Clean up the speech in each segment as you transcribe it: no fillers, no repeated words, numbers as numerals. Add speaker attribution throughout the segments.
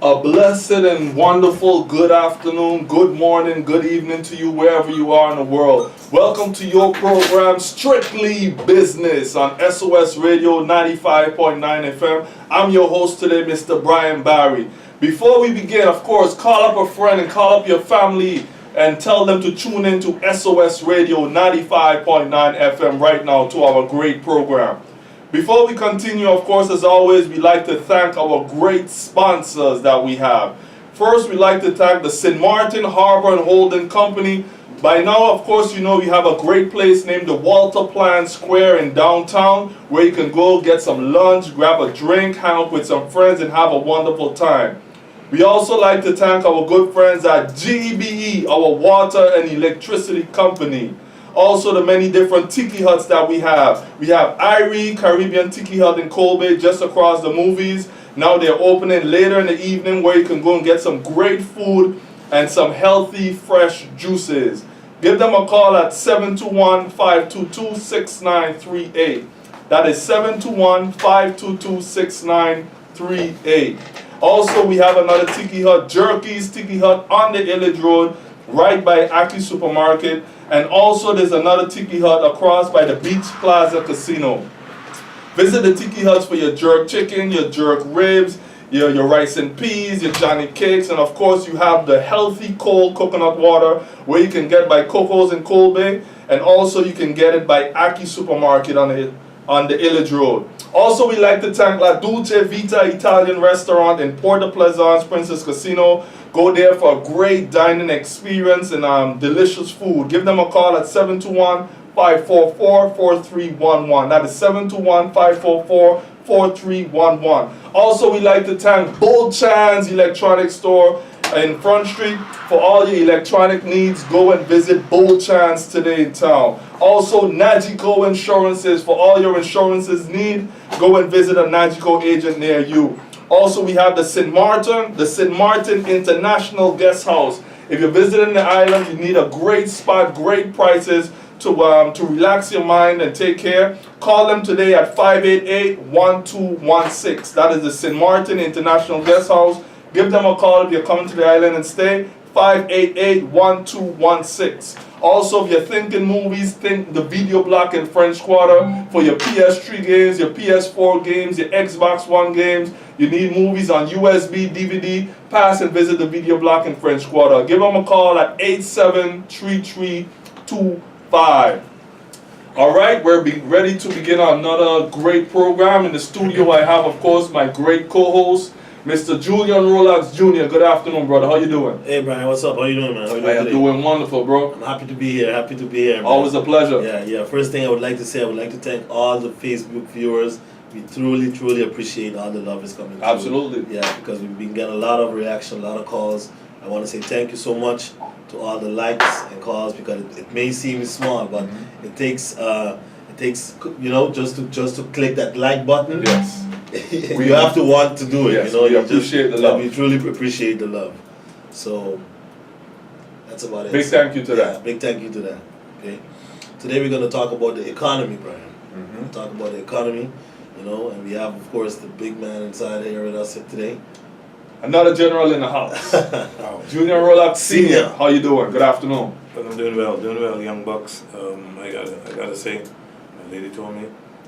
Speaker 1: A blessed and wonderful good afternoon, good morning, good evening to you wherever you are in the world. Welcome to your program, Strictly Business on SOS Radio 95.9 FM. I'm your host today, Mr. Bryan Barry. Before we begin, of course, call up a friend and call up your family and tell them to tune in to SOS Radio 95.9 FM right now to our great program. Before we continue, of course, as always, we like to thank our great sponsors that we have. First, we like to thank the St. Martin Harbor and Holding Company. By now, of course, you know we have a great place named the Walter Plant Square in downtown where you can go get some lunch, grab a drink, hang out with some friends, and have a wonderful time. We also like to thank our good friends at GEBE, our water and electricity company. Also the many different tiki huts that we have. We have Irie Caribbean Tiki Hut in Colby just across the movies. Now they're opening later in the evening where you can go and get some great food and some healthy fresh juices. Give them a call at 721-522-6938. That is 721-522-6938. Also we have another Tiki Hut, Jerky's Tiki Hut on the Illage Road right by Aki Supermarket. And also there's another Tiki Hut across by the Beach Plaza Casino. Visit the Tiki Huts for your jerk chicken, your jerk ribs, your rice and peas, your Johnny cakes, and of course you have the healthy cold coconut water where you can get by Coco's in Colby, and also you can get it by Aki Supermarket on the Illage Road. Also we like to thank La Dulce Vita Italian Restaurant in Puerto Pleasance, Princess Casino. Go there for a great dining experience and delicious food. Give them a call at 721-544-4311. That is 721-544-4311. Also, we like to thank Bull Chan's Electronics Store in Front Street. For all your electronic needs, go and visit Bull Chan's today in town. Also, Nagico Insurances. For all your insurances need, go and visit a Nagico agent near you. Also, we have the St. Martin International Guest House. If you're visiting the island, you need a great spot, great prices to relax your mind and take care. Call them today at 588-1216. That is the St. Martin International Guest House. Give them a call if you're coming to the island and stay. 588-1216. Also, if you're thinking movies, think the Video Block in French Quarter for your PS3 games, your PS4 games, your Xbox One games. You need movies on USB, DVD, pass and visit the Video Block in French Quarter. Give them a call at 873325. All right, we're ready to begin another great program. In the studio, I have, of course, my great co-host, Mr. Julian Rollocks Jr. Good afternoon, brother. How you doing?
Speaker 2: Hey, Brian. What's up? How you doing, man? How you doing
Speaker 1: I am doing wonderful, bro.
Speaker 2: I'm happy to be here. Man.
Speaker 1: Always a pleasure.
Speaker 2: Yeah. First thing I would like to say, I would like to thank all the Facebook viewers. We truly appreciate all the love is coming through.
Speaker 1: Absolutely.
Speaker 2: Yeah, because we've been getting a lot of reaction, a lot of calls. I want to say thank you so much to all the likes and calls because it may seem small, but it takes you know just to click that like button.
Speaker 1: Yes.
Speaker 2: You have to want to do it.
Speaker 1: Yes,
Speaker 2: you know,
Speaker 1: we appreciate the love.
Speaker 2: We truly appreciate the love. So that's about it.
Speaker 1: Big thank you to that.
Speaker 2: Big thank you to that. Okay. Today we're going to talk about the economy, Brian. We'll talk about the economy. You know, and we have, of course, the big man inside here with us today.
Speaker 1: Another general in the house. Julian Rollocks Sr. How you doing? Good afternoon.
Speaker 3: I'm doing well, young bucks. I gotta say, my lady told me,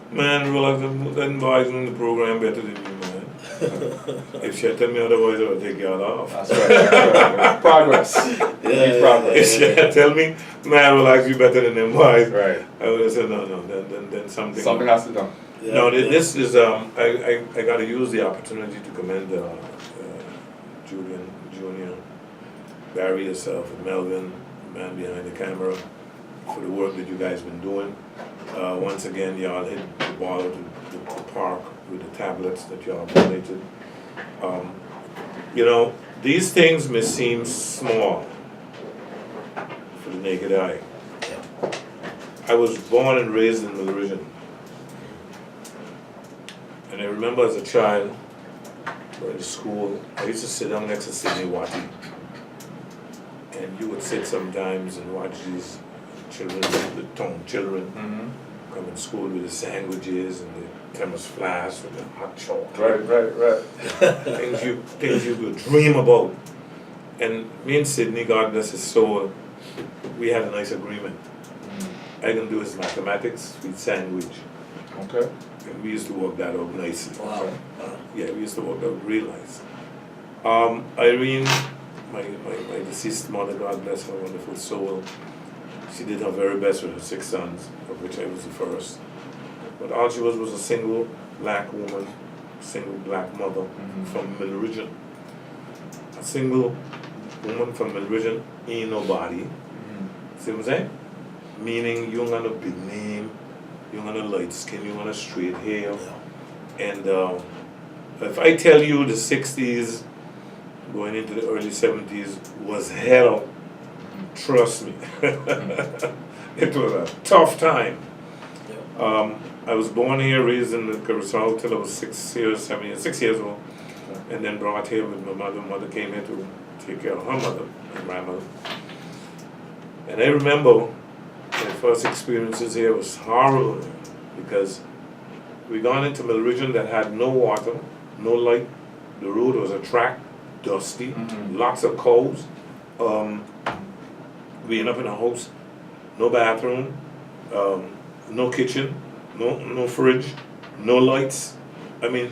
Speaker 3: man, Rollocks, them boys in the program better than you, man. If she had tell me otherwise, I would take y'all off.
Speaker 1: That's right. Progress. Progress.
Speaker 3: If she had tell me, man, Rollocks, you better than them boys,
Speaker 1: right.
Speaker 3: I would have said, no, then something.
Speaker 1: Something has to be done.
Speaker 3: Yeah, no, this is, I got to use the opportunity to commend Julian Jr., Barry, yourself, and Melvin, the man behind the camera, for the work that you guys been doing. Once again, y'all hit the ball at the park with the tablets that y'all donated. You know, these things may seem small for the naked eye. I was born and raised in Millersville. And I remember as a child, going to school, I used to sit down next to Sidney Watty. And you would sit sometimes and watch these children, the tongue children, come in school with the sandwiches and the thermos flask with the hot chocolate.
Speaker 1: Right.
Speaker 3: Things you could dream about. And me and Sydney, God bless his soul, we had a nice agreement. I can do his mathematics with sandwich.
Speaker 1: Okay.
Speaker 3: And we used to work that out nicely.
Speaker 2: Wow.
Speaker 3: Yeah, we used to work out real nice. Irene, my deceased mother, God bless her wonderful soul, she did her very best with her 6 sons, of which I was the first. But all she was a single black woman, single black mother from Middle Region. A single woman from Middle Region ain't nobody. See what I'm saying? Meaning you ain't got no big name, you ain't got no light skin, you ain't got no straight hair. And if I tell you the 60s going into the early 70s was hell, trust me. It was a tough time. I was born here, raised in Curacao till I was 6 years old, and then brought here with my mother. Mother came here to take care of her mother, my grandmother. And I remember my first experiences here was horrible because we gone into Middle Region that had no water, no light. The road was a track, dusty, lots of cows. We ended up in a house, no bathroom, no kitchen, no fridge, no lights. I mean,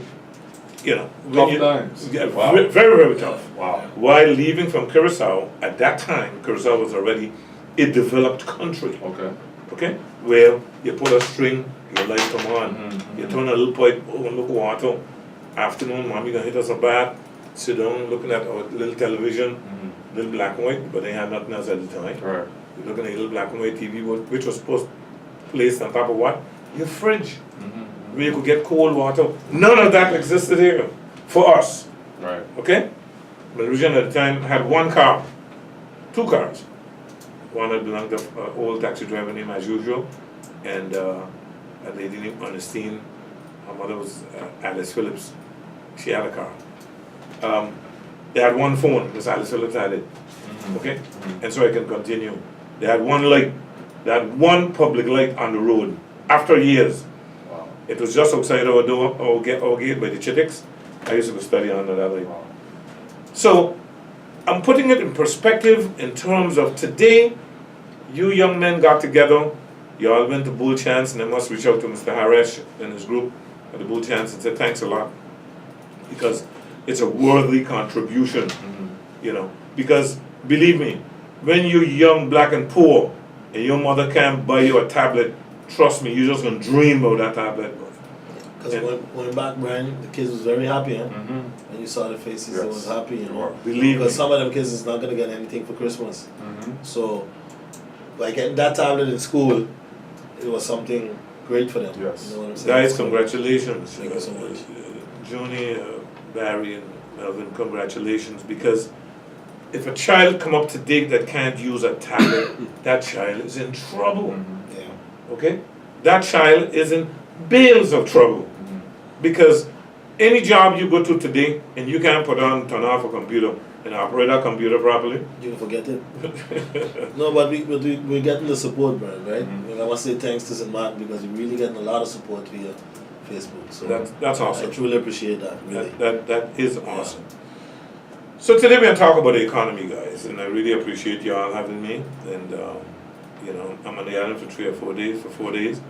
Speaker 3: you know,
Speaker 1: Tough times.
Speaker 3: Yeah,
Speaker 1: Wow.
Speaker 3: very, very tough.
Speaker 1: Wow.
Speaker 3: While leaving from Curacao, at that time, Curacao was already a developed country.
Speaker 1: Okay.
Speaker 3: Okay? Where you pull a string, your light come on. You turn a little pipe, oh, look water. Afternoon, mommy gonna hit us a bath. Sit down, looking at our little television, little black and white, but they had nothing else at the time.
Speaker 1: Right.
Speaker 3: You're looking at a little black and white TV, which was placed on top of what? Your fridge. Where you could get cold water. None of that existed here for us.
Speaker 1: Right.
Speaker 3: Okay? Middle Region at the time had 1 car, 2 cars. One that belonged to an old taxi driver named as usual, and a lady named Ernestine. Her mother was Alice Phillips. She had a car. They had 1 phone, because Alice Phillips had it. Okay? And so I can continue. They had 1 light. They had 1 public light on the road. After years.
Speaker 1: Wow.
Speaker 3: It was just outside our door, our gate by the Chittix. I used to go study under that light.
Speaker 1: Wow.
Speaker 3: So, I'm putting it in perspective in terms of today, you young men got together, you all went to Bull Chance, and I must reach out to Mr. Harish and his group at the Bull Chance and say thanks a lot. Because it's a worthy contribution, you know. Because, believe me, when you're young, black and poor, and your mother can't buy you a tablet, trust me, you're just gonna dream about that tablet.
Speaker 2: Because when back, Brian, the kids was very happy, huh? When you saw the faces, they was happy, you know.
Speaker 3: Believe me.
Speaker 2: Because some of them kids is not gonna get anything for Christmas. So, like getting that tablet in school, it was something great for them.
Speaker 1: Yes.
Speaker 2: You know what I'm saying?
Speaker 3: Guys,
Speaker 2: So,
Speaker 3: congratulations.
Speaker 2: Thank you so much.
Speaker 3: Junie, Barry, and Melvin, congratulations. Because if a child come up today that can't use a tablet, that child is in trouble.
Speaker 2: Yeah.
Speaker 3: Okay? That child is in bales of trouble. Because any job you go to today and you can't turn off a computer and operate that computer properly.
Speaker 2: You can forget it. No, but we're getting the support, Brian, right? And I want to say thanks to St. Martin because we're really getting a lot of support via Facebook. So
Speaker 3: that's awesome.
Speaker 2: I truly appreciate that, really.
Speaker 3: That is awesome. So today we're going to talk about the economy, guys, and I really appreciate y'all having me. And you know, I'm on the island for 3 or 4 days. For 4 days,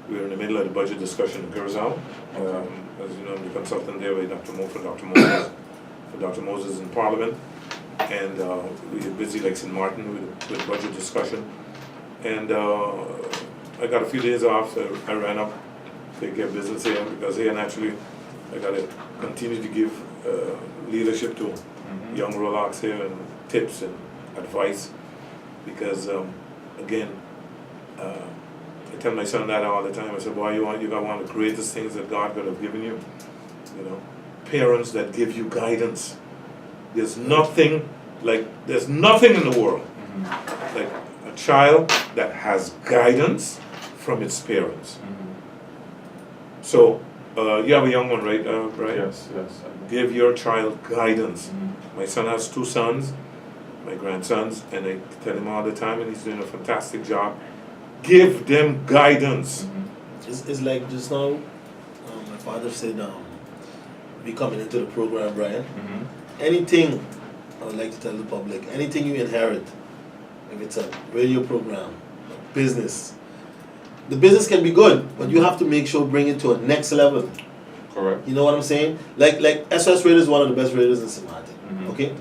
Speaker 3: we're in the middle of the budget discussion in Curacao. As you know, I'm the consultant there with Dr. Dr. Moses in Parliament, and we're busy like St. Martin with budget discussion. And I got a few days off, so I ran up, take care of business here, because here naturally I got to continue to give leadership to young Rollocks here and tips and advice, because again, I tell my son that all the time. I said, boy, you got one of the greatest things that God could have given you. You know, parents that give you guidance. There's nothing in the world like a child that has guidance from its parents. So you have a young one, right, Brian?
Speaker 1: Yes.
Speaker 3: Give your child guidance. My son has 2 sons, my grandsons, and I tell him all the time, and he's doing a fantastic job. Give them guidance.
Speaker 2: It's like just now, my father said, we coming into the program, Brian. Anything, I would like to tell the public, anything you inherit, if it's a radio program, a business, the business can be good, but you have to make sure bring it to a next level.
Speaker 1: Correct.
Speaker 2: You know what I'm saying? Like SOS Radio is one of the best radios in St. Martin. Okay?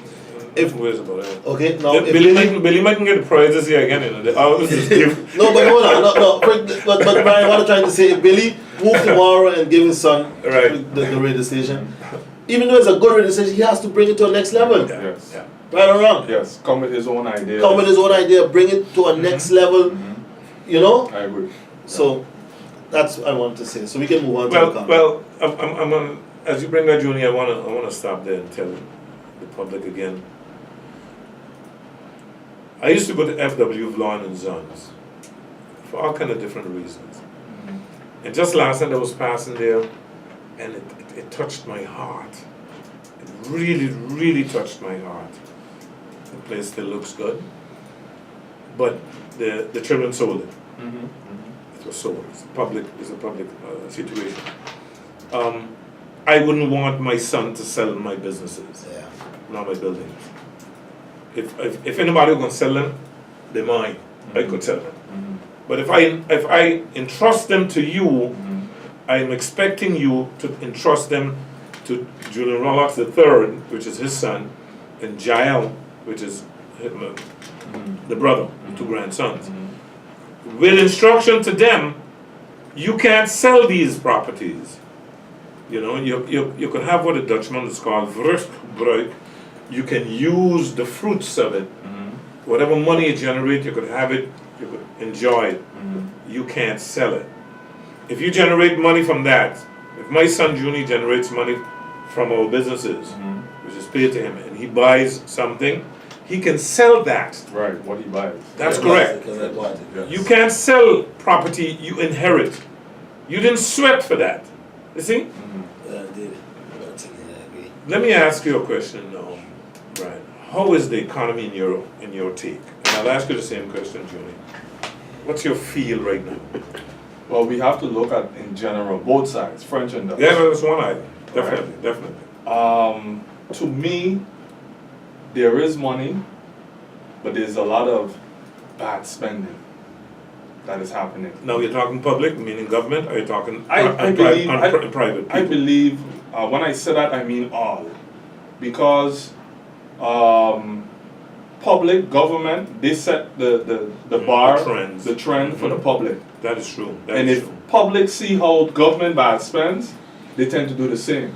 Speaker 3: Where's about that?
Speaker 2: Okay, now if
Speaker 3: Billy might can get the prize this year again, you know. The hours is different.
Speaker 2: No, but hold on, no. But Brian, what I'm trying to say, if Billy moved tomorrow and give his son
Speaker 3: Right.
Speaker 2: the radio station, even though it's a good radio station, he has to bring it to a next level.
Speaker 1: Yes.
Speaker 3: Yeah.
Speaker 2: Right or wrong?
Speaker 1: Yes. Come with his own idea.
Speaker 2: Come with his own idea, bring it to a next level. You know.
Speaker 1: I agree.
Speaker 2: So that's what I want to say. So we can move on to the comment.
Speaker 3: Well, I'm on, as you bring that, Junior, I wanna stop there and tell the public again. I used to go to FW Vlon and Sons for all kind of different reasons. And just last night I was passing there, and it touched my heart. It really, really touched my heart. The place still looks good, but the children sold it. It was sold. It's a public situation. I wouldn't want my son to sell my businesses,
Speaker 2: Yeah.
Speaker 3: not my buildings. If anybody was gonna sell them, they're mine. I could sell them. But if I entrust them to you, I'm expecting you to entrust them to Julian Rollocks III, which is his son, and Jael, which is the brother, the two grandsons. With instruction to them, you can't sell these properties. You know, you can have what a Dutchman is called vruchtgebruik. You can use the fruits of it. Whatever money you generate, you could have it, you could enjoy it. You can't sell it. If you generate money from that, if my son Junior generates money from our businesses, which is paid to him, and he buys something, he can sell that.
Speaker 1: Right. What he buys.
Speaker 3: That's correct. You can't sell property you inherit. You didn't sweat for that. You see? Let me ask you a question now, Brian. How is the economy in your take? And I'll ask you the same question, Julie. What's your feel right now?
Speaker 1: Well, we have to look at in general both sides, French and Dutch.
Speaker 3: Yeah, no, that's one item. Definitely.
Speaker 1: To me, there is money, but there's a lot of bad spending that is happening.
Speaker 3: Now you're talking public, meaning government, or you're talking
Speaker 1: I believe
Speaker 3: private people?
Speaker 1: I believe when I say that, I mean all, because public government, they set the bar, the trend for the public.
Speaker 3: That is true.
Speaker 1: And if public see how government bad spends, they tend to do the same.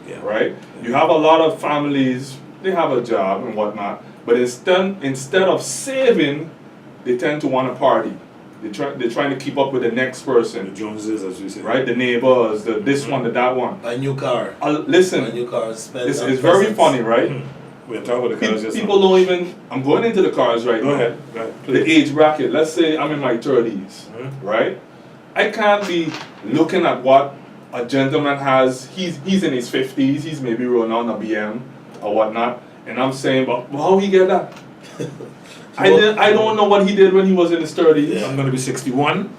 Speaker 3: Yeah.
Speaker 1: Right? You have a lot of families, they have a job and whatnot, but instead of saving, they tend to want to party. They're trying to keep up with the next person.
Speaker 3: The Joneses, as we say.
Speaker 1: Right? The neighbors, this one, that one.
Speaker 2: A new car.
Speaker 1: Listen,
Speaker 2: A new car spent
Speaker 1: it's
Speaker 2: on
Speaker 1: very
Speaker 2: presents.
Speaker 1: funny, right?
Speaker 3: We're talking about the cars just
Speaker 1: People don't even, I'm going into the cars right now.
Speaker 3: Go ahead,
Speaker 1: The
Speaker 3: please.
Speaker 1: age bracket, let's say I'm in my 30s, right? I can't be looking at what a gentleman has. He's in his 50s, he's maybe rolling on a BM or whatnot, and I'm saying, but how he get that? I don't know what he did when he was in his 30s.
Speaker 3: I'm going to be 61,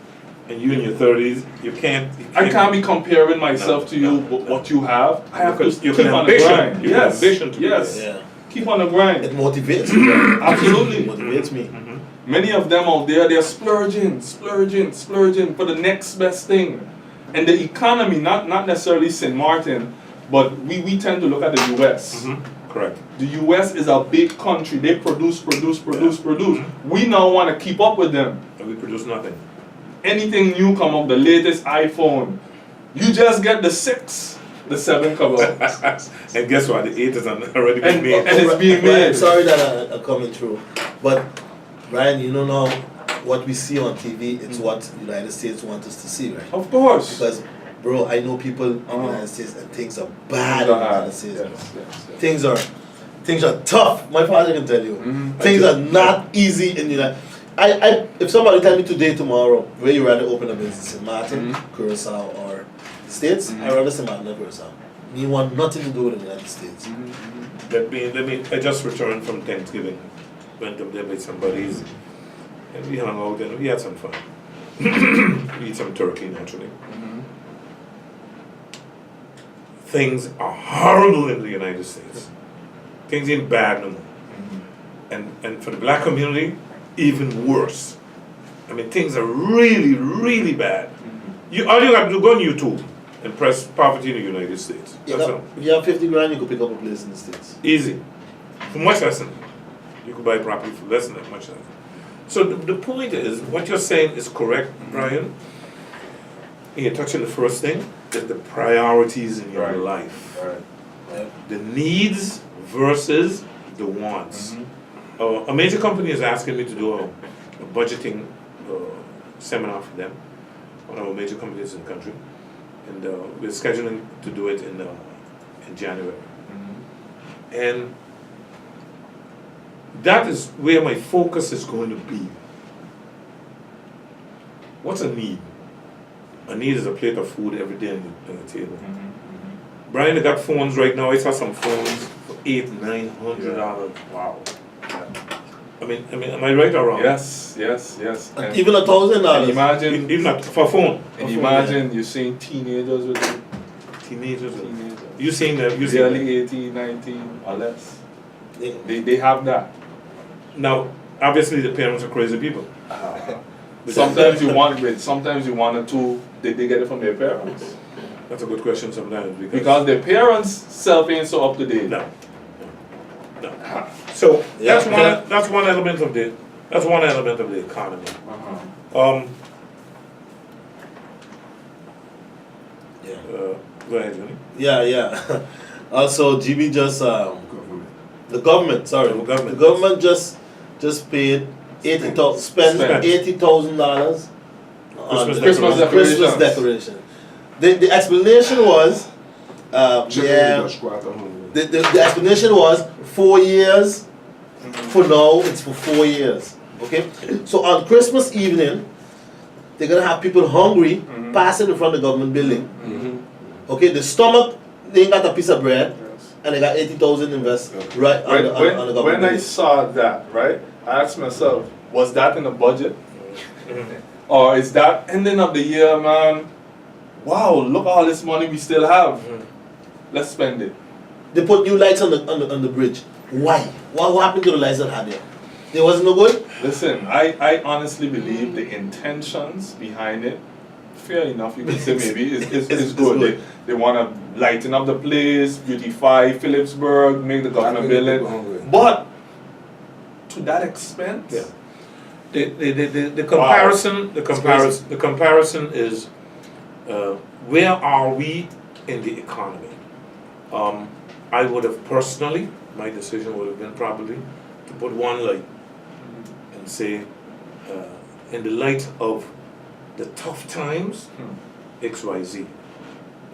Speaker 3: and you in your 30s. You can't.
Speaker 1: I can't be comparing myself to you, what you have. I have to
Speaker 3: You
Speaker 1: keep
Speaker 3: can
Speaker 1: on the
Speaker 3: ambition.
Speaker 1: grind.
Speaker 3: You can
Speaker 1: Yes,
Speaker 3: ambition to be
Speaker 1: yes.
Speaker 3: there.
Speaker 2: Yeah.
Speaker 1: Keep on the grind.
Speaker 2: It motivates me.
Speaker 1: Absolutely.
Speaker 2: It motivates me.
Speaker 1: Many of them out there, they're splurging for the next best thing. And the economy, not necessarily St. Martin, but we tend to look at the US.
Speaker 3: Correct.
Speaker 1: The US is a big country. They produce. We now want to keep up with them.
Speaker 3: And we produce nothing.
Speaker 1: Anything new come up, the latest iPhone, you just get the 6, the 7 come out.
Speaker 3: And guess what? The 8 is already been
Speaker 1: And-
Speaker 3: made.
Speaker 1: and it's being
Speaker 2: Brian,
Speaker 1: made.
Speaker 2: sorry that I'm coming through, but Brian, you know now what we see on TV, it's what the United States want us to see, right?
Speaker 1: Of course.
Speaker 2: Because, bro, I know people in the United States and things are bad in the United States. Bro. Things are tough. My father can tell you. Things are not easy in the United. If somebody tell me today, tomorrow, where you rather open a business in Martin, Curacao, or the States, I rather say Martin or Curacao. Me want nothing to do with the United States.
Speaker 3: Let me. I just returned from Thanksgiving. Went up there with some buddies, and we hung out and we had some fun. eat some turkey naturally. Things are horrible in the United States. Things ain't bad no more. And for the black community, even worse. I mean, things are really, really bad. All you got to do, go on YouTube and press poverty in the United States.
Speaker 2: If you have 50 grand, you could pick up a place in the States.
Speaker 3: Easy. For much less than that. You could buy property for less than that, much less. So the point is, what you're saying is correct, Bryan. And you're touching the first thing, is the priorities in your life. The needs versus the wants. A major company is asking me to do a budgeting seminar for them, one of our major companies in the country, and we're scheduling to do it in January. And that is where my focus is going to be. What's a need? A need is a plate of food every day on the table. Bryan, they got phones right now. I saw some phones for $800-900.
Speaker 1: Wow.
Speaker 3: I mean, am I right or wrong?
Speaker 1: Yes. And
Speaker 2: Even $1,000.
Speaker 1: imagine,
Speaker 3: Even not for a phone.
Speaker 1: and imagine you're seeing teenagers with it.
Speaker 3: Teenagers. You saying that? You saying
Speaker 1: Barely 18, 19 or less. They have that.
Speaker 3: Now, obviously, the parents are crazy people.
Speaker 1: Sometimes you want it. Sometimes you want it too. Did they get it from their parents?
Speaker 3: That's a good question sometimes
Speaker 1: Because their parents' self ain't so up to date.
Speaker 3: No. So that's one element of the economy. Go ahead, Johnny.
Speaker 2: Yeah. Also, GB just the government just paid spent $80,000 on
Speaker 1: Christmas
Speaker 2: decoration. The explanation was the explanation was 4 years. For now, it's for 4 years. Okay? So on Christmas evening, they're gonna have people hungry passing in front of the government building. Okay, the stomach, they ain't got a piece of bread, and they got 80,000 invest right on the government
Speaker 1: When I
Speaker 2: building.
Speaker 1: saw that, right, I asked myself, was that in the budget? Or is that ending of the year, man? Wow, look all this money we still have. Let's spend it.
Speaker 2: They put new lights on the bridge. Why? What happened to the lights that had there? They wasn't no good?
Speaker 1: Listen, I honestly believe the intentions behind it, fair enough, you can say maybe, is good. They want to lighten up the place, beautify Phillipsburg, make the government building. But to that extent,
Speaker 3: The comparison is where are we in the economy? I would have personally, my decision would have been probably to put one light and say, in the light of the tough times, XYZ.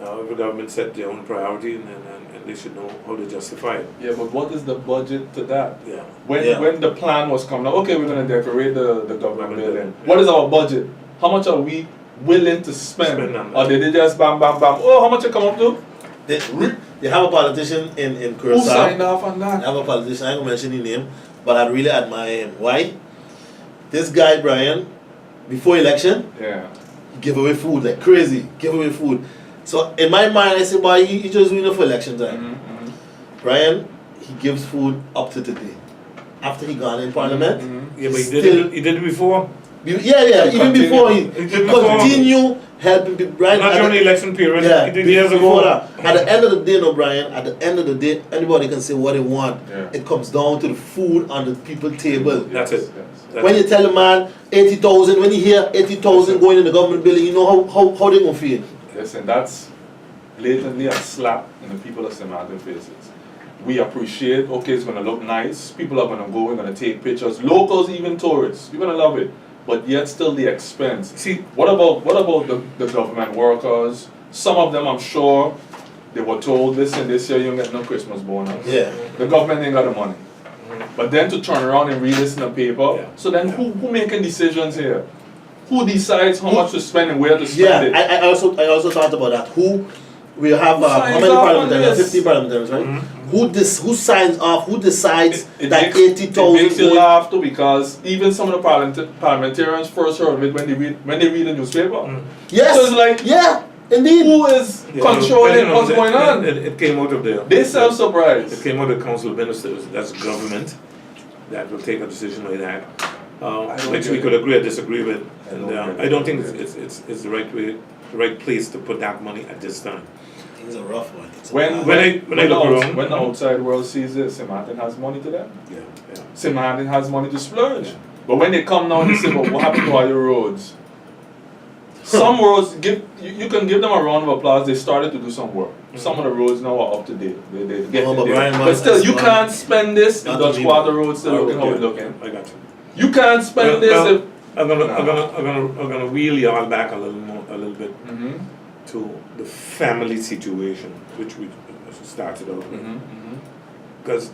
Speaker 3: Now every government set their own priority and they should know how to justify it.
Speaker 1: Yeah, but what is the budget to that?
Speaker 3: Yeah.
Speaker 1: When the plan was coming up, okay, we're going to decorate the government building. What is our budget? How much are we willing to spend? Or did they just bam, bam, bam? Oh, how much it come up to?
Speaker 2: They have a politician in Curacao.
Speaker 1: Who signed off on that?
Speaker 2: They have a politician, I ain't gonna mention his name, but I really admire him. Why? This guy, Bryan, before election, he gave away food like crazy. Give away food. So in my mind, I say, boy, he just doing it for election time. Bryan, he gives food up to today. After he gone in parliament,
Speaker 3: Yeah, but he did it before.
Speaker 2: Even before he continue helping people. Bryan,
Speaker 3: not during the election period. He did years ago.
Speaker 2: At the end of the day, no, Bryan. At the end of the day, anybody can say what they want. It comes down to the food on the people's table.
Speaker 3: That's it.
Speaker 2: When you tell a man 80,000, when you hear 80,000 going in the government building, you know how they gonna feel.
Speaker 1: Listen, that's blatantly a slap in the people of St. Martin faces. We appreciate, okay, it's gonna look nice. People are gonna go, we're gonna take pictures. Locals, even tourists, you're gonna love it. But yet still the expense. See, what about the government workers? Some of them, I'm sure, they were told, listen, this year you don't get no Christmas bonus.
Speaker 2: Yeah.
Speaker 1: The government ain't got the money. But then to turn around and read this in the paper, so then who making decisions here? Who decides how much to spend and where to spend it?
Speaker 2: I also thought about that. Who we have how many parliamentarians? 50 parliamentarians, right? who signs off? Who decides
Speaker 1: It
Speaker 2: that
Speaker 1: makes-
Speaker 2: 80,000?
Speaker 1: It makes you laugh too, because even some of the parliamentarians first heard of it when they read the newspaper.
Speaker 2: Yes.
Speaker 1: So it's like,
Speaker 2: yeah, indeed.
Speaker 1: who is controlling what's going on?
Speaker 3: It came out of there.
Speaker 1: They self-surprised.
Speaker 3: It came out of the Council of Ministers. That's government that will take a decision like that, which we could agree or disagree with. And I don't think it's the right place to put that money at this time.
Speaker 2: Things are rough, man.
Speaker 3: When I look around,
Speaker 1: when the outside world sees this, St. Martin has money to them.
Speaker 3: yeah.
Speaker 1: St. Martin has money to splurge. But when they come now and they say, "But what happened to all your roads?" Some roads, you can give them a round of applause. They started to do some work. Some of the roads now are up to date. They get
Speaker 2: No, but
Speaker 1: there.
Speaker 2: Brian,
Speaker 1: But still, you
Speaker 2: man,
Speaker 1: can't spend this in
Speaker 2: not
Speaker 1: Dutch
Speaker 2: to me.
Speaker 1: Quarter Road still looking how it's looking.
Speaker 3: I got you.
Speaker 1: You can't spend this
Speaker 3: Well,
Speaker 1: if...
Speaker 3: I'm gonna wheel y'all back a little bit
Speaker 1: Mhm,
Speaker 3: to the family situation, which we started out with.
Speaker 1: mhm, mhm.
Speaker 3: Because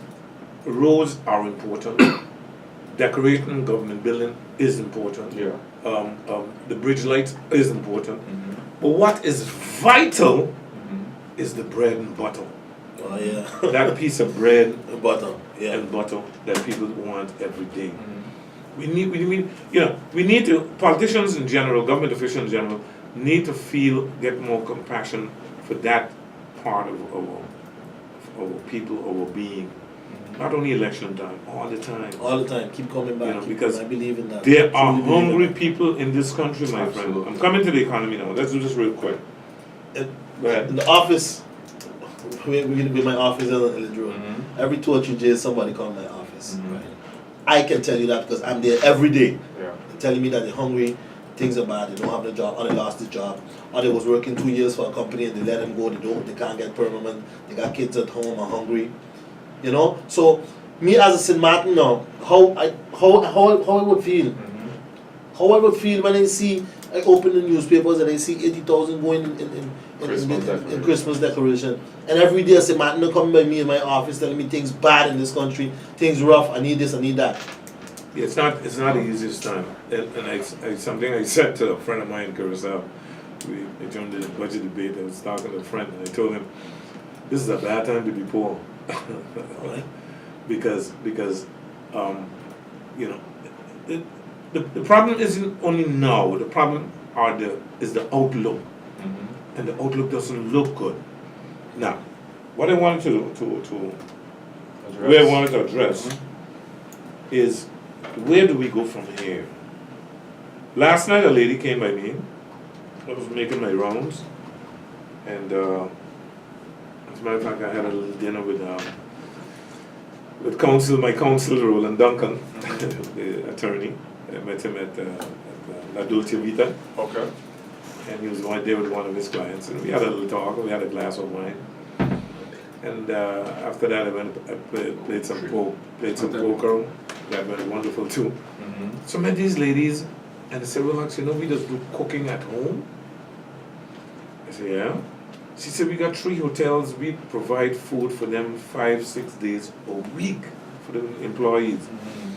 Speaker 3: roads are important. Decorating government building is important.
Speaker 1: Yeah.
Speaker 3: The bridge lights is important.
Speaker 1: Mhm,
Speaker 3: But what is vital
Speaker 1: mhm.
Speaker 3: is the bread and butter.
Speaker 2: Oh yeah.
Speaker 3: That piece of bread
Speaker 2: The bottom. Yeah.
Speaker 3: and butter that people want every day.
Speaker 1: Mhm.
Speaker 3: We need to, politicians in general, government officials in general, need to get more compassion for that part of our people, our being. Not only election time, all the time.
Speaker 2: All the time. Keep coming back.
Speaker 3: Because
Speaker 2: I believe in that.
Speaker 3: There are
Speaker 2: Truly believe in
Speaker 3: hungry
Speaker 2: that.
Speaker 3: people in this country, my friend.
Speaker 1: Absolutely.
Speaker 3: I'm coming to the economy now. Let's do this real quick. Go ahead.
Speaker 2: In the office, with my office in Ellis Road,
Speaker 1: Mhm.
Speaker 2: every 2 or 3 days somebody come to my office.
Speaker 1: Mhm.
Speaker 2: Right? I can tell you that because I'm there every day.
Speaker 1: Yeah.
Speaker 2: They're telling me that they're hungry, things are bad, they don't have the job, or they lost the job, or they was working 2 years for a company and they let them go, they can't get permanent, they got kids at home, are hungry. You know? So me as a St. Martin now, how I would feel.
Speaker 1: Mhm.
Speaker 2: How I would feel when I open the newspapers and I see 80,000 going in Christmas decoration. And every day I say, Martin, they come by me in my office telling me things bad in this country, things rough, I need this, I need that.
Speaker 3: Yeah, it's not the easiest time. And something I said to a friend of mine in Curacao, during the budget debate, I was talking to a friend and I told him, this is a bad time to be poor.
Speaker 2: Right?
Speaker 3: because the problem isn't only now, the problem is the outlook.
Speaker 1: Mhm.
Speaker 3: And the outlook doesn't look good. Now, what I wanted to address is, where do we go from here? Last night a lady came by me. I was making my rounds, and as a matter of fact, I had a little dinner with my counsel Roland Duncan, the attorney. I met him at La Dolce Vita,
Speaker 1: Okay.
Speaker 3: and he was there with one of his clients, and we had a little talk. We had a glass of wine, and after that, I played some poker. That went wonderful too.
Speaker 1: Mhm.
Speaker 3: So I met these ladies, and they said, "Rollocks, we just do cooking at home." I said, "Yeah." She said, "We got 3 hotels. We provide food for them 5-6 days a week for the employees."
Speaker 1: Mhm.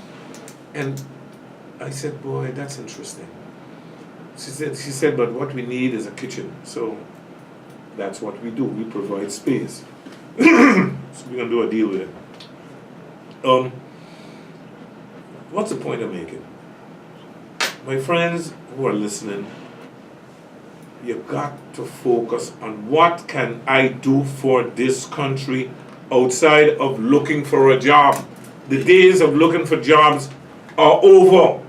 Speaker 3: And I said, "Boy, that's interesting." She said, "But what we need is a kitchen." So that's what we do. We provide space. So we're gonna do a deal with it. What's the point I'm making? My friends who are listening, you got to focus on what can I do for this country outside of looking for a job. The days of looking for jobs are over.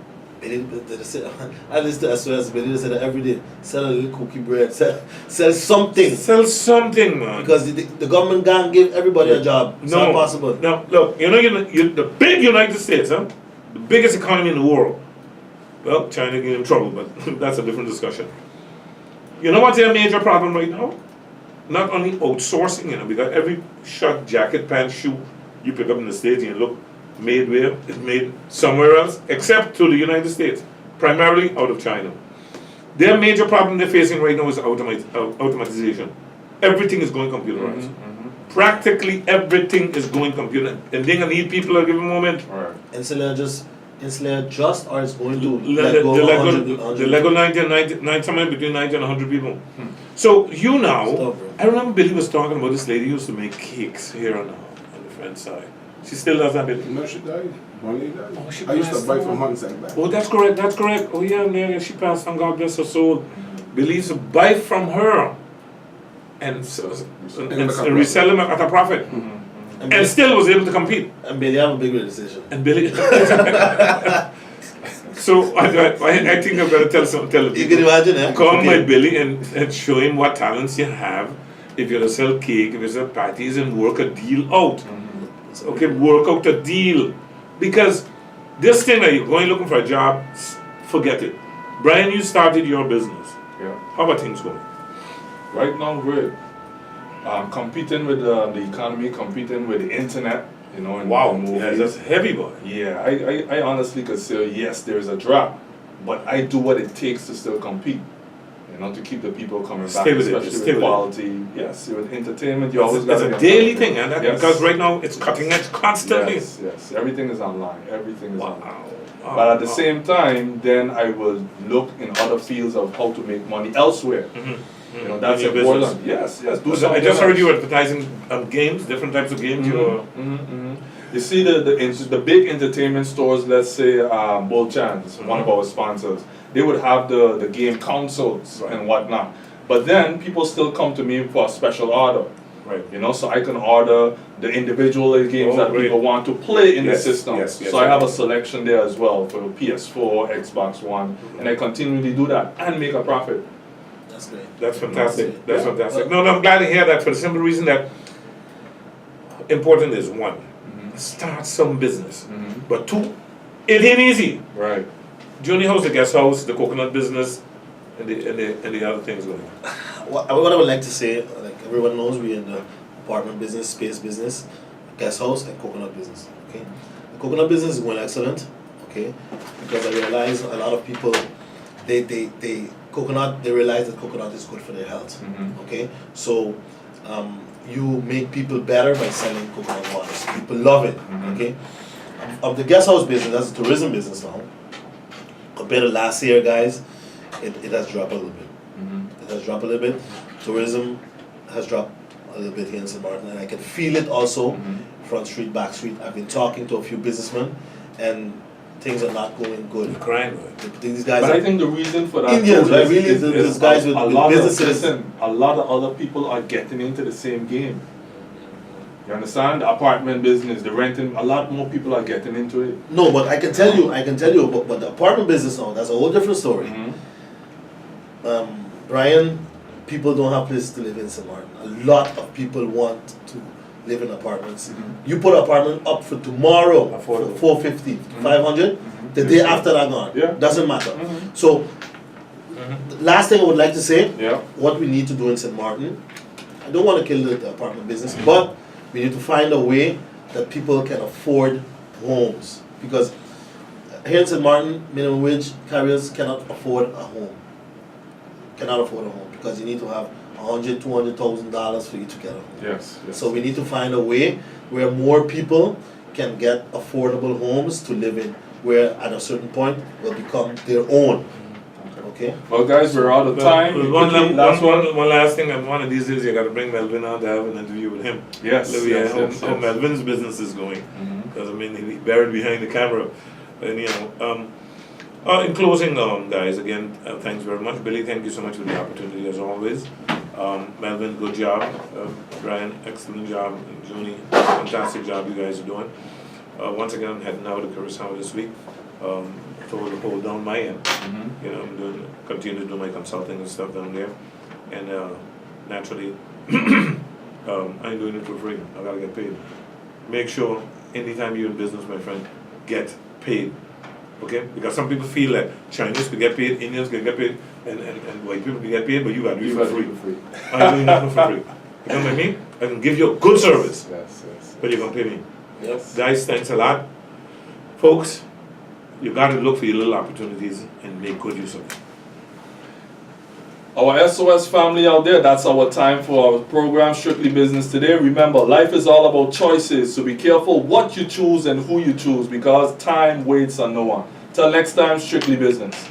Speaker 2: They say, I listen to SOS, but they say that every day, sell a little cookie bread, sell something.
Speaker 3: Sell something, man.
Speaker 2: Because the government can't give everybody a job. It's not possible.
Speaker 3: No, look, the big United States, the biggest economy in the world. Well, China getting in trouble, but that's a different discussion. You know what's their major problem right now? Not only outsourcing, because every shirt, jacket, pants, shoe you pick up in the States and you look made where, it's made somewhere else, except to the United States, primarily out of China. Their major problem they're facing right now is automatization. Everything is going computerized.
Speaker 1: Mhm.
Speaker 3: Practically everything is going computer, and they're gonna need people at a given moment.
Speaker 1: Right.
Speaker 2: Instead just or it's going to
Speaker 3: The
Speaker 2: let go of 100.
Speaker 3: Lego 90, somewhere between 90 and 100 people. So
Speaker 2: Stop, bro.
Speaker 3: I remember Billy was talking about this lady who used to make cakes here and now. friend's side. She still does that, Billy?
Speaker 4: No, she died. One lady died.
Speaker 3: Oh, she
Speaker 4: I used to
Speaker 3: passed
Speaker 4: buy for
Speaker 3: on.
Speaker 4: months and back.
Speaker 3: Oh, that's correct. Oh, yeah, she passed on, God bless her soul. Billy used to buy from her and resell them at a profit. And still was able to compete.
Speaker 2: And Billy have a bigger decision.
Speaker 3: And Billy. So I think I'm going to tell
Speaker 2: You can imagine, eh?
Speaker 3: Call my Billy and show him what talents you have. If you're to sell cake, if you sell patties, and work a deal out. Okay, work out a deal. Because this thing that you're going looking for a job, forget it. Bryan, you started your business.
Speaker 1: Yeah.
Speaker 3: How about things going?
Speaker 1: Right now, great. Competing with the economy, competing with the internet, you know, and
Speaker 3: Wow,
Speaker 1: movies.
Speaker 3: yeah, that's heavy, boy.
Speaker 1: Yeah, I honestly could say, yes, there's a drop, but I do what it takes to still compete. You know, to keep the people coming back,
Speaker 3: Stay with it,
Speaker 1: especially
Speaker 3: stay
Speaker 1: with
Speaker 3: with it.
Speaker 1: quality. Yes, with entertainment, you always
Speaker 3: It's
Speaker 1: got
Speaker 3: a daily thing, and that,
Speaker 1: Yes.
Speaker 3: because right now it's cutting edge constantly.
Speaker 1: Yes, everything is online. Everything is online.
Speaker 3: Wow.
Speaker 1: But at the same time, then I will look in other fields of how to make money elsewhere. You know, that's
Speaker 3: In your
Speaker 1: important.
Speaker 3: business.
Speaker 1: Yes, do
Speaker 3: I
Speaker 1: something
Speaker 3: just heard
Speaker 1: else.
Speaker 3: you advertising games, different types of games. You're
Speaker 1: You see the big entertainment stores, let's say Bull Chan's, one of our sponsors, they would have the game consoles and whatnot. But then people still come to me for a special order.
Speaker 3: right.
Speaker 1: You know, so I can order the individual games
Speaker 3: Oh,
Speaker 1: that
Speaker 3: great.
Speaker 1: people want to play in
Speaker 3: Yes,
Speaker 1: the system.
Speaker 3: yes,
Speaker 1: So I have a selection there as well for PS4, Xbox One, and I continually do that and make a profit.
Speaker 2: That's great.
Speaker 3: That's fantastic. That's
Speaker 1: Yeah.
Speaker 3: fantastic. No, I'm glad to hear that for the simple reason that important is one, start some business. But two, it ain't easy.
Speaker 1: Right.
Speaker 3: Johnny, how's the guest house, the coconut business, and the other things going?
Speaker 2: What I would like to say, like everyone knows, we're in the apartment business, space business, guest house, and coconut business. Okay, the coconut business is going excellent. Okay, because I realize a lot of people, they realize that coconut is good for their health. Okay, so you make people better by selling coconut waters. People love it. Okay, of the guest house business, that's the tourism business now. Compared to last year, guys, it has dropped a little bit. It has dropped a little bit. Tourism has dropped a little bit here in St. Martin, and I can feel it also. Front street, back street. I've been talking to a few businessmen, and things are not going good.
Speaker 3: You're crying, right?
Speaker 2: These guys
Speaker 1: But
Speaker 2: are
Speaker 1: I think the reason for that
Speaker 2: Indians,
Speaker 1: too
Speaker 2: right? Really, these guys with businesses.
Speaker 1: A lot of other people are getting into the same game. You understand? The apartment business, the renting, a lot more people are getting into it.
Speaker 2: No, but I can tell you, but the apartment business now, that's a whole different story. Bryan, people don't have places to live in St. Martin. A lot of people want to live in apartments. You put an apartment up for tomorrow, for
Speaker 3: Affordable.
Speaker 2: 450, 500, the day after that gone.
Speaker 1: Yeah.
Speaker 2: Doesn't matter. So, last thing I would like to say,
Speaker 1: Yeah.
Speaker 2: what we need to do in St. Martin, I don't want to kill the apartment business, but we need to find a way that people can afford homes. Because here in St. Martin, minimum wage carriers cannot afford a home. Cannot afford a home because you need to have $100,000, $200,000 for you to get a home.
Speaker 1: Yes.
Speaker 2: So we need to find a way where more people can get affordable homes to live in, where at a certain point will become their own. Okay?
Speaker 1: Well, guys, we're out of time.
Speaker 3: One
Speaker 1: Quickly, last one.
Speaker 3: last thing, and one of these days you got to bring Melvin on to have an interview with him.
Speaker 1: Yes.
Speaker 3: Louis,
Speaker 1: yes,
Speaker 3: how Melvin's business is going. Because I mean, he's buried behind the camera. And you know, in closing, guys, again, thanks very much. Billy, thank you so much for the opportunity as always. Melvin, good job. Bryan, excellent job. And Junie, fantastic job you guys are doing. Once again, I'm heading out to Curacao this week. To hold down my end. You know, I'm continue to do my consulting and stuff down there. And naturally, I ain't doing it for free. I gotta get paid. Make sure anytime you're in business, my friend, get paid. Okay? Because some people feel that Chinese could get paid, Indians can get paid, and white people can get paid, but you gotta do it for free. I'm doing nothing for free. You know what I mean? I can give you a good service,
Speaker 1: Yes.
Speaker 3: but you're gonna pay me.
Speaker 2: Yes.
Speaker 3: Guys, thanks a lot. Folks, you gotta look for your little opportunities and make good use of it.
Speaker 1: Our SOS family out there, that's our time for our program, Strictly Business Today. Remember, life is all about choices, so be careful what you choose and who you choose because time waits on no one. Till next time, Strictly Business.